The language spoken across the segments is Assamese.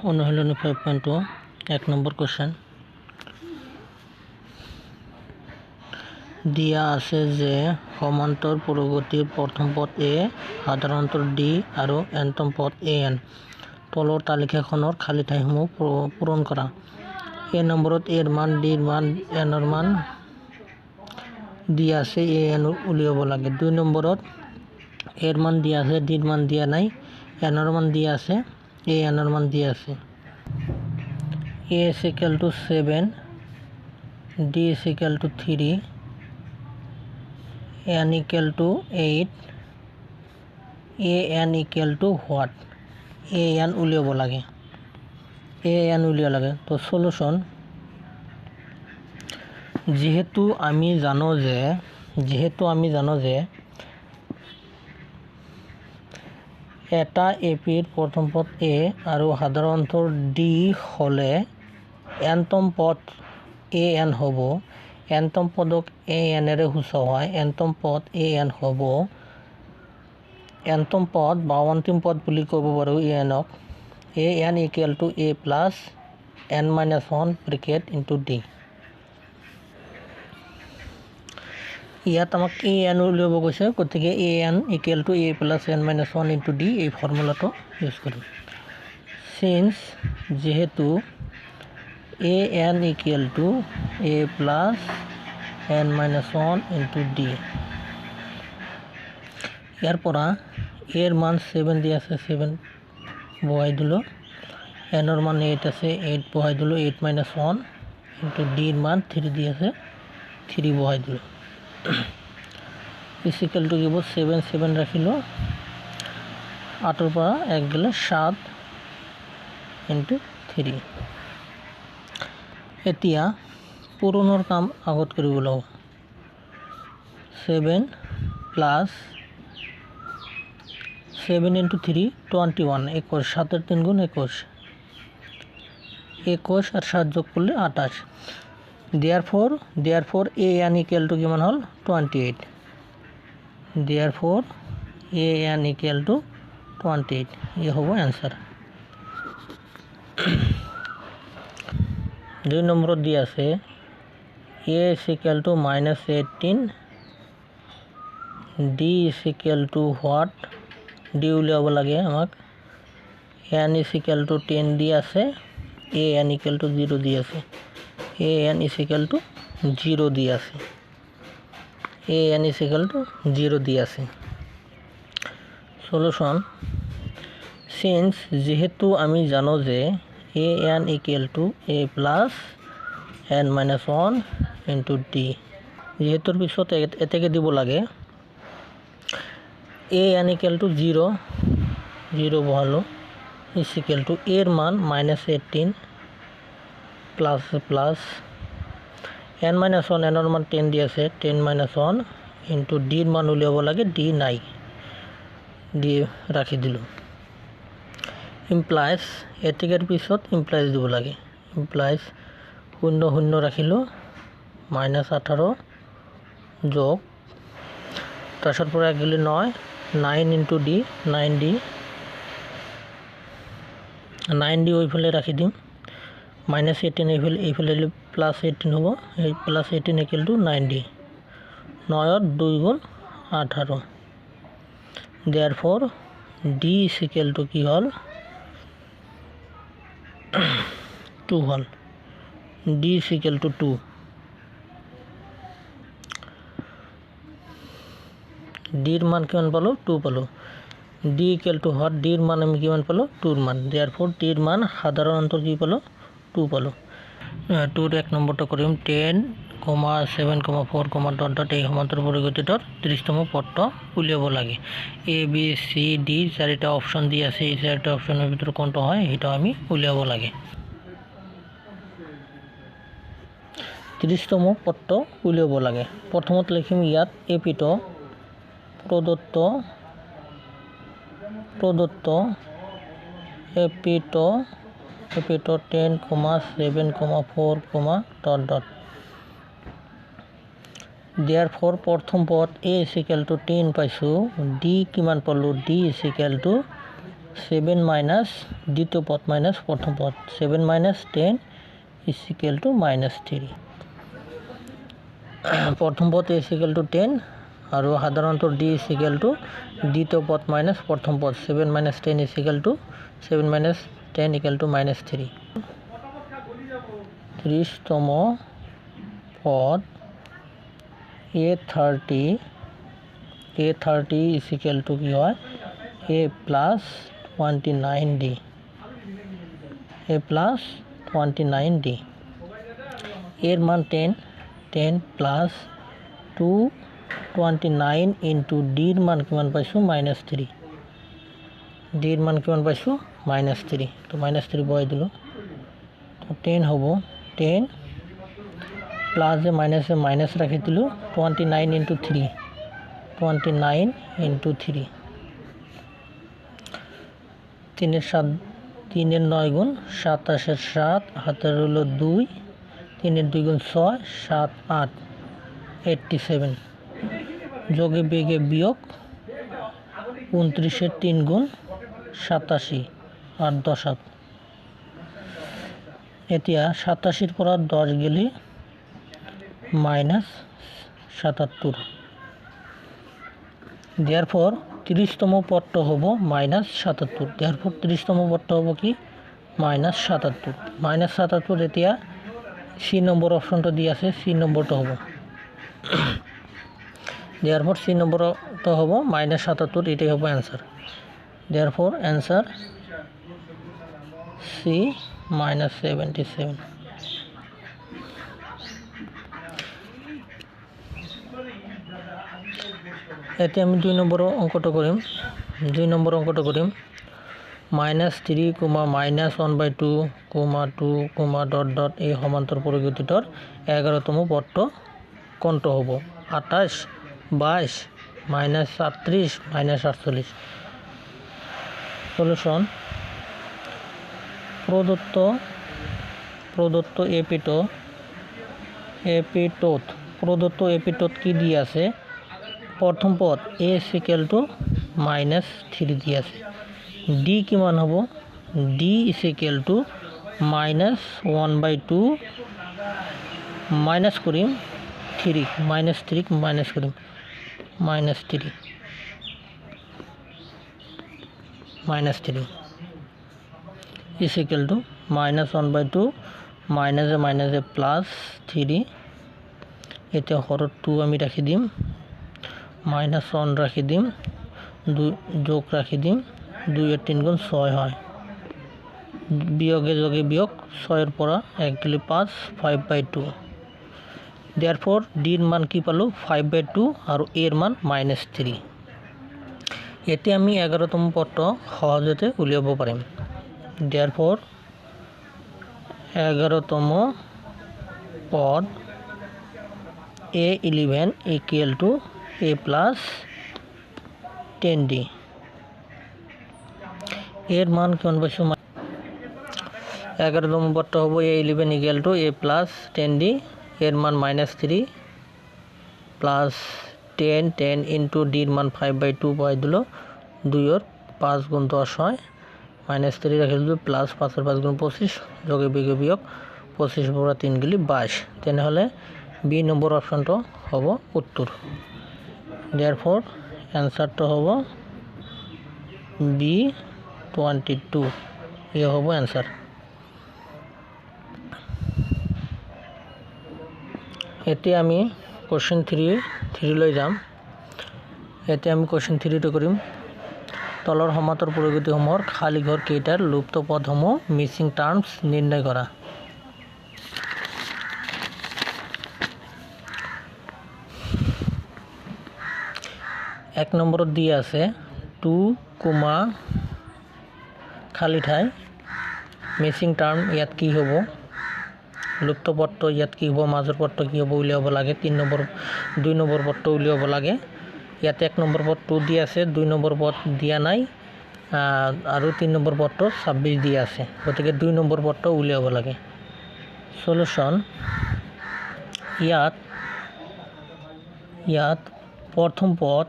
অনুশীলনী 5.2 1 নম্বৰ কোৱেশ্চন দিয়া আছে যে সমান্তৰ প্ৰগতিৰ প্ৰথম পদ a সাধাৰণতৰ d আৰু nতম পদ an তলৰ তালিকাখনৰ খালী ঠাইসমূহ পূৰণ কৰা a নম্বৰত a ৰ মান d ৰ মান n ৰ মান দিয়া আছে an উলিয়াব লাগে 2 নম্বৰত a ৰ মান দিয়া আছে d ৰ মান দিয়া নাই n ৰ মান দিয়া আছে an ৰ মান দিয়া আছে a is equal to 7 d is equal to 3 n equal to 8 an equal to what an উলিয়াব লাগে তো সলিউশন যেহেতু আমি জানো যে এটা এপিৰ প্ৰথম পদ a আৰু সাধাৰণতৰ d হলে nতম পদ an হ'ব nতম পদক an এৰে সূচাও হয় nতম পদ an হ'ব nতম পদ বা অন্তিম পদ বুলি ক'ব পাৰো anক an equal to a plus n minus 1 bracket into d ইয়াত আমাক an উলিয়াব কৈছে গতিকে an equal to a plus n minus 1 into d এই ফৰ্মুলাটো ইউজ কৰিম since যেহেতু an equal to a plus n minus 1 into d ইয়াৰ পৰা a ৰ মান 7 দিয়া আছে 7 বহাই দিলো n ৰ মান 8 আছে 8 বহাই দিলো 8 minus 1 into d ৰ মান 3 দিয়া আছে 3 বহাই দিলো is equal to give 7 7 ৰাখিলো 8 ৰ পৰা 1 গলে 7 into 3 এতিয়া পূৰণৰ কাম আগত কৰিব লাগিব 7 plus 7 into 3 21 21 7 এর 3 গুণ 21 21 আর 7 যোগ করলে 28 therefore an equal to কিমান হল 28 therefore an equal to 28 ये होबो आंसर 2 নম্বর দিয়া আছে a is equal to minus 18 d is equal to what d উলিয়াব লাগে আমাক n is equal to 10 দিয়া আছে an equal to 0 দিয়া আছে an is equal to 0 দিয়া আছে an is equal to 0 দিয়া আছে সলিউশন since যেহেতু আমি জানো যে an equal to a plus n minus 1 into d যেহেতুৰ পিছত এটাকে দিব লাগে an equal to 0 0 বহালো is equal to a এর মান minus 18 plus n minus 1 n এর মান 10 দি আছে 10 minus 1 into d এর মান উলিয়াব লাগে d নাই d রাখি দিলো implies এটাকের পিছত implies দিব লাগে implies 0 0 রাখিলো minus 18 যোগ তারপর পরে গেলে 9 9 into d 9d 9d ওই ফলে রাখি দিম minus 18 এই ফলে plus 18 হবো এই plus 18 equal to 9d 9 और 2 गुण 18 therefore d is equal to কি হল 2 হল d is equal to 2 d এর মান কিমান পালো 2 পালো d equal to what d এর মান আমি কিমান পালো 2 এর মান therefore d এর মান সাধারণ অন্তর কি পালো 2 পালো 2 এর 1 নম্বরটা করিম 10, 7, 4, ডট ডট এই সমান্তর পরিগতিটোর 30তম পদটো উলিয়াব লাগে a b c d চাৰিটা অপশন দি আছে এই চাৰিটা অপশনৰ ভিতৰত কোনটো হয় এটা আমি উলিয়াব লাগে 30তম পদটো উলিয়াব লাগে প্ৰথমত লিখিম ইয়াত এপিটো প্রদত্ত এপিটো 10, 7, 4, ডট ডট therefore প্রথম পদ a is equal to 10 পাইছো d কিমান পালো d is equal to 7 minus দ্বিতীয় পদ মাইনাস প্রথম পদ 7 minus 10 is equal to minus 3 প্রথম পদ is equal to 10 আর সাধারণত d is equal to দ্বিতীয় পদ মাইনাস প্রথম পদ 7 minus 10 is equal to 7 minus 10 equal to minus 3 30তম পদ a30 is equal to কি হয় a plus 29d a plus 29d এর মান 10 plus 229 into d এর মান কিমান পাইছো -3 d এর মান কিমান পাইছো -3 তো -3 বয় দিলো তো 10 হবো 10 প্লাস এ মাইনাস রাখি দিলো 29 into 3 29 into 3 3 এর 9 গুণ 27 এর 7 হাতের হলো 2 3 এর 2 গুণ 6 7 8 87 যোগে বিয়োগে বিয়োগ 29 এর 3 গুণ 87 আর 10 7 এতিয়া 87 এর পর 10 গেলে -77 therefore 30তম পদটা হবো -77 therefore 30তম পদটা হবো কি -77 এতিয়া C নম্বর অপশনটা দিয়ে আছে C নম্বরটা হবো therefore C নম্বরটা হবো -77 এটাই হবে आंसर therefore आंसर C -77 এতে আমি 2 নম্বর অঙ্কটা করিম -3, -1/2, -2, এই সমান্তর পরিগতিটার 11তম পদটো কোনটো হ'ব 28 22 -38 -48 সলিউশন প্রদত্ত এপিটোত কি দিয়ে আছে প্রথম পদ a is equal to -3 দিয়ে আছে d কিমান হ'ব d is equal to -1/2 minus Karim 3 -3 minus Karim -3 is equal to -1/2 minus A plus 3 এটা হরত 2 আমি রাখি দিম -1 রাখি দিম 2 যোগ রাখি দিম 2 এর 3 গুণ 6 হয় বিয়োগে যোগে বিয়োগ 6 এর পর 1 গেলে 5 5/2 therefore d এর মান কি পালো 5/2 আর a এর মান -3 এতে আমি 11তম পদটো সহজতে উলিয়াব পাৰিম therefore 11তম পদ a11 equal to a plus 10d এর মান কেমন পাইছো 11তম পদটা হবে a11 equal to a plus 10d এর মান -3 plus 10 into d এর মান 5/2 পাই দিল 2 এর 5 গুণ 10 হয় -3 রাখি দিল প্লাস 5 এর 5 গুণ 25 যোগে বিয়োগে বিয়োগ 25 বড় 3 গেলি 22 তেনে হলে বি নম্বর অপশনটো হবো উত্তর therefore आंसरটো হবো B22 ये হবো आंसर এতে আমি কোশ্চেন 3 লৈ যাম এতে আমি কোশ্চেন 3 টো কৰিম তলৰ সমান্তৰ পৰিগতিসমূহৰ খালি ঘৰ কেইটাৰ লুপ্ত পদসমূহ মিসিং টাৰ্মস নিৰ্ণয় কৰা 1 নম্বরত দিয়ে আছে 2, খালি ঠাই মিসিং টার্ম ইয়াত কি হ'ব লুপ্ত পদটো ইয়াত কি হ'ব মাজৰ পদটো কি হ'ব উলিয়াব লাগে 2 নম্বৰ পদটো উলিয়াব লাগে ইয়াত 1 নম্বৰ পদ 2 দি আছে 2 নম্বৰ পদ দিয়া নাই আৰু 3 নম্বৰ পদটো 26 দি আছে গতিকে 2 নম্বৰ পদটো উলিয়াব লাগে সলিউশন ইয়াত প্ৰথম পদ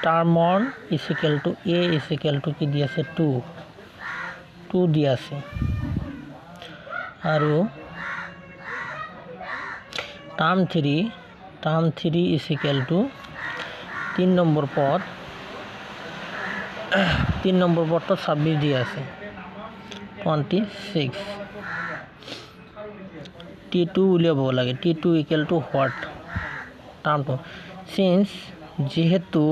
term 1 is equal to a is equal to কি দি আছে 2 2 দিয়া আছে আৰু টার্ম 3 is equal to 3 নম্বর পদ 3 নম্বর পদটা 26 দিয়া আছে 26 T2 উলিয়াব লাগে T2 equal to what term 2 since যেহেতু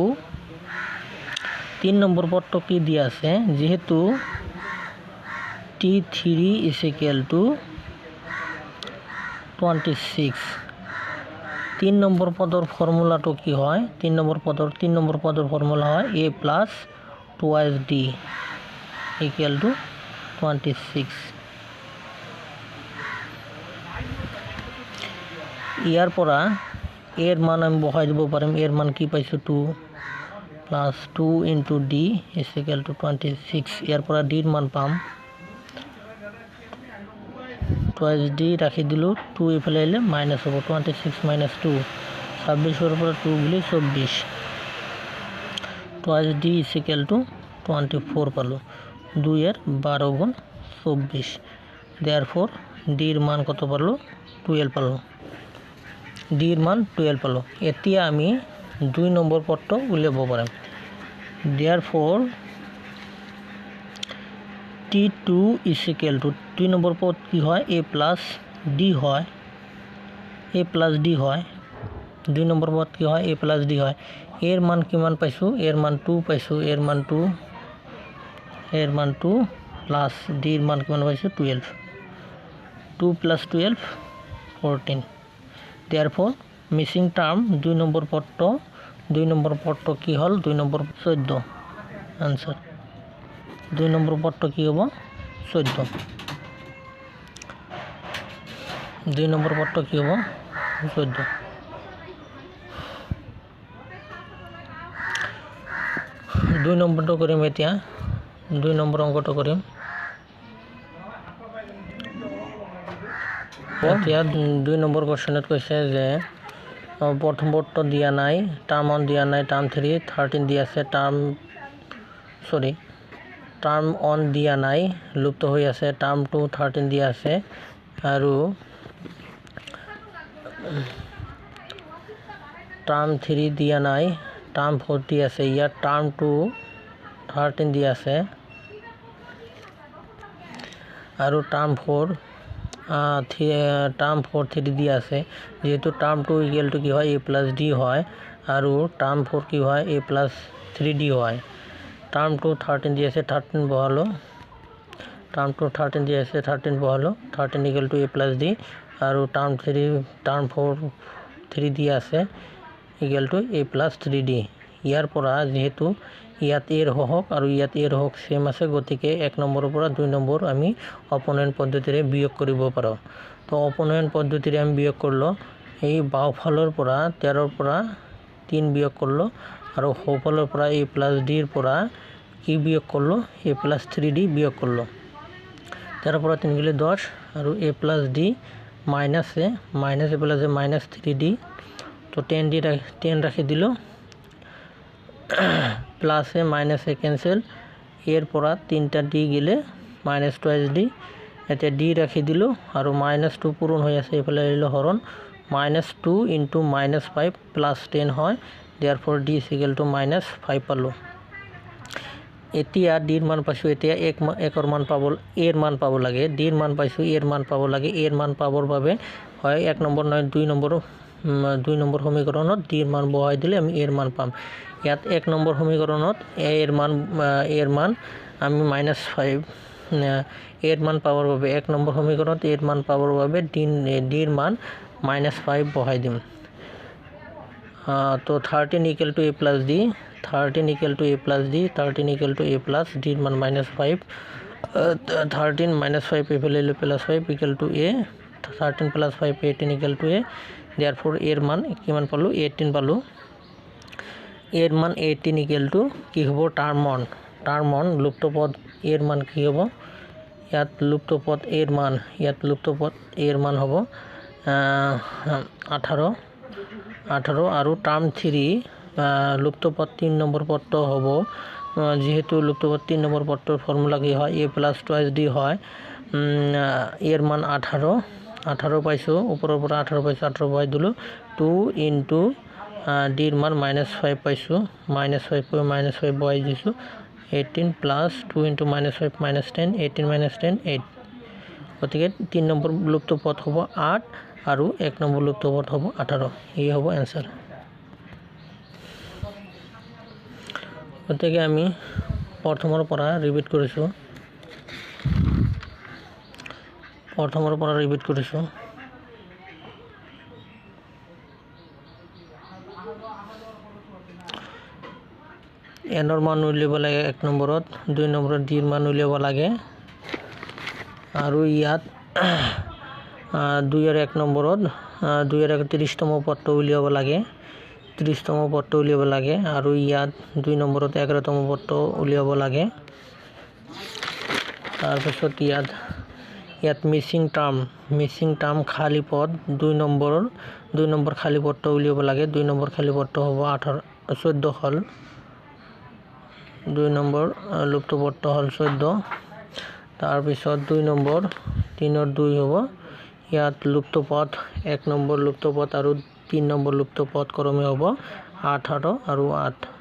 3 নম্বর পদটা কি দিয়া আছে যেহেতু T3 is equal to 26 3 নম্বর পদৰ ফৰ্মুলাটো কি হয় 3 নম্বৰ পদৰ ফৰ্মুলা হয় a plus twice d equal to 26 ইয়াৰ পৰা এৰ মান আমি বহাই দিব পাৰিম এর মান কি পাইছো 2 plus 2 into d is equal to 26 ইয়াৰ পৰা d ৰ মান পাম twice d রাখি দিলো 2 এফালে আইলে মাইনাস হবে 26 minus 2 26 এর উপর 2 গুলি 24 twice d is equal to 24 পালো 2 এর 12 গুণ 24 therefore d এর মান কত পালো 12 পালো d এর মান 12 পালো এতিয়া আমি 2 নম্বর পদটো উলিয়াব পারিম therefore T2 is equal to 2 নম্বর পদ কি হয় a plus d হয় a plus d হয় 2 নম্বর পদ কি হয় a plus d হয় এর মান কিমান পাইছো এর মান 2 পাইছো এর মান 2 প্লাস d এর মান কিমান পাইছো 12 2 plus 12 14 therefore missing term 2 নম্বর পদটো কি হল 2 নম্বর 14 आंसर 2 নম্বর পদটো কি হ'ব 14 2 নম্বর পদটো কি হ'ব 14 2 নম্বরটো কৰিম এতিয়া 2 নম্বৰ অংকটো কৰিম এতিয়া 2 নম্বৰ কোৱেশ্চনত কৈছে যে প্রথম পদটো দিয়া নাই টার্ম 1 দিয়া নাই টার্ম 3 13 দিয়া আছে টার্ম 1 দিয়া নাই লুপ্ত হৈ আছে টার্ম 2 13 দিয়া আছে আৰু টাৰ্ম 3 দিয়া নাই টাৰ্ম 4 দিয়া আছে ইয়াত টাৰ্ম 2 13 দিয়া আছে আৰু টাৰ্ম 4 3 দিয়া আছে যেহেতু টাৰ্ম 2 ইকুয়াল টু কি হয় a plus d হয় আৰু টার্ম 4 কি হয় a plus 3d হয় টার্ম 2 13 দিয়া আছে 13 বহালো টার্ম 2 13 দিয়া আছে 13 বহালো 13 equal to a plus d আৰু টাৰ্ম 4 3 দিয়া আছে equal to a plus 3d ইয়াৰ পৰা যেহেতু ইয়াত এৰ হওক আৰু ইয়াত এৰ হওক সেম আছে গতিকে 1 নম্বৰৰ পৰা 2 নম্বৰ আমি অপোনেন্ট পদ্ধতিৰে বিয়োগ কৰিব পাৰো তো অপোনেন্ট পদ্ধতিৰে আমি বিয়োগ কৰলো এই বাওফালৰ পৰা 13 ৰ পৰা 3 বিয়োগ কৰলো আৰু সোঁফালৰ পৰা a plus d ৰ পৰা কি বিয়োগ কৰলো a plus 3d বিয়োগ কৰলো 13 পৰা 3 গলে 10 আৰু a plus d minus a plus a minus 3d তো 10 ৰাখি দিলো প্লাস এ মাইনাস এ ক্যান্সেল এর পরা 3টা ডি গেলে মাইনাস টুয়াইস ডি এতে ডি রাখি দিল আর মাইনাস 2 পূরণ হয়ে আছে এফালে এলো হরণ মাইনাস 2 ইন্টু মাইনাস 5 প্লাস 10 হয় therefore D is equal to minus 5 পালো এতিয়া ডির মান পাইছো এতিয়া একর মান পাবল এর মান পাব লাগে ডির মান পাইছো এর মান পাব লাগে এর মান পাবৰ বাবে হয় 1 নম্বৰ নয় 2 নম্বৰ সমীকৰণত ডিৰ মান বহাই দিলে আমি এৰ মান পাম ইয়াত 1 নম্বৰ সমীকৰণত এৰ মান আমি -5 এৰ মান পাবৰ বাবে 1 নম্বৰ সমীকৰণত এৰ মান পাবৰ বাবে ডির মান -5 বহাই দিম তো 13 equal to a plus d 13 equal to a plus d 13 equal to a plus d মান -5 13 -5 এফালে plus 5 equal to a 13 plus 5 18 equal to a therefore এর মান কিমান পালো 18 পালো এর মান 18 equal to কি হবে টার্ম 1 লুপ্ত পদ এর মান কি হবে ইয়াত লুপ্ত পদ এর মান হবে 18 আৰু টাৰ্ম 3 লুপ্ত পদ 3 নম্বৰ পদটো হ'ব যেহেতু লুপ্তপদ 3 নম্বৰ পদটোৰ ফৰ্মুলা কি হয় a + 2d হয় এৰ মান 18 পাইছো উপৰৰ পৰা 18 পাইছো 18 বহাই দিলো 2 * d এর মান -5 পাইছো -5 বহাই দিছো 18 + 2 * -5 -10 18 - 10 8 গতিকে 3 নম্বৰ লুপ্তপদ হ'ব 8 আৰু 1 নম্বৰ লুপ্তপদ হ'ব 18 এই হ'ব आंसर গতিকে আমি প্ৰথমৰ পৰা ৰিপিট কৰিছো এনৰ মান উলিয়াব লাগে 1 নম্বৰত 2 নম্বৰত d এৰ মান উলিয়াব লাগে আৰু ইয়াত 2 এৰ 1 নম্বৰত 2 এৰ 30তম পদটো উলিয়াব লাগে 30তম পদটো উলিয়াব লাগে আৰু ইয়াত 2 নম্বৰত 11তম পদটো উলিয়াব লাগে তাৰ পিছত ইয়াত মিসিং টাৰ্ম খালি পদ 2 নম্বৰ খালি পদটো উলিয়াব লাগে 2 নম্বৰ খালি পদটো হ'ব 14 হল 2 নম্বৰ লুপ্ত পদটো হল 14 তাৰ পিছত 2 নম্বৰ 3 ৰ 2 হ'ব ইয়াত লুপ্ত পদ 1 নম্বৰ লুপ্ত পদ আৰু 3 নম্বৰ লুপ্ত পদ ক্ৰমে হ'ব 18 আৰু 8